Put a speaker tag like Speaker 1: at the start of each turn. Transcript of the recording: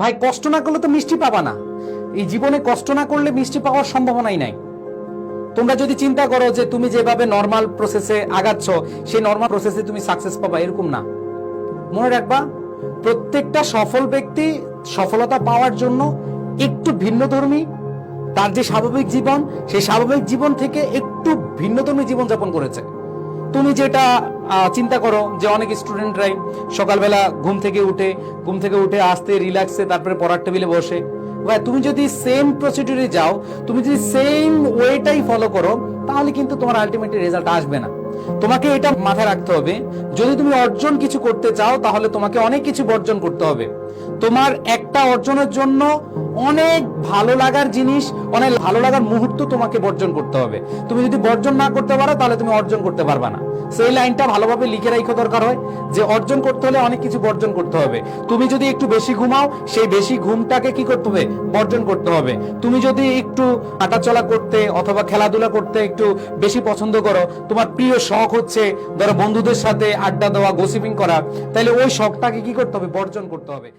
Speaker 1: ভাই কষ্ট না করলে তো মিষ্টি পাবা না। এই জীবনে কষ্ট না করলে মিষ্টি পাওয়ার সম্ভাবনাই নাই। তোমরা যদি চিন্তা করো যে তুমি যেভাবে নর্মাল প্রসেসে আগাচ্ছ সেই নর্মাল প্রসেসে তুমি সাকসেস পাবা, এরকম না। মনে রাখবা, প্রত্যেকটা সফল ব্যক্তি সফলতা পাওয়ার জন্য একটু ভিন্নধর্মী, তার যে স্বাভাবিক জীবন সেই স্বাভাবিক জীবন থেকে একটু ভিন্নধর্মী জীবনযাপন করেছে। তুমি যেটা চিন্তা করো যে অনেক স্টুডেন্টরাই সকালবেলা ঘুম থেকে উঠে আসতে রিল্যাক্সে তারপরে পড়ার টেবিলে বসে, ভাই তুমি যদি সেম প্রসিডিউরে যাও, তুমি যদি সেম ওয়েটাই ফলো করো, তাহলে কিন্তু তোমার আলটিমেটলি রেজাল্ট আসবে না। তোমাকে এটা মাথায় রাখতে হবে, যদি তুমি অর্জন কিছু করতে চাও তাহলে তোমাকে অনেক কিছু বর্জন করতে হবে। তোমার একটা অর্জনের জন্য অনেক ভালো লাগার জিনিস, অনেক ভালো লাগার মুহূর্ত তোমাকে বর্জন করতে হবে। তুমি যদি বর্জন না করতে পারো তাহলে তুমি অর্জন করতে পারবা না। সেই লাইনটা ভালোভাবে লিখে রাখা দরকার হয় যে অর্জন করতে হলে অনেক কিছু বর্জন করতে হবে। তুমি যদি একটু বেশি ঘুমাও, সেই বেশি ঘুমটাকে কি করতে হবে? বর্জন করতে হবে। তুমি যদি একটু হাঁটাচলা করতে অথবা খেলাধুলা করতে একটু বেশি পছন্দ করো, তোমার প্রিয় শখ হচ্ছে ধরো বন্ধুদের সাথে আড্ডা দেওয়া, গসিপিং করা, তাহলে ওই শখটাকে কি করতে হবে? বর্জন করতে হবে।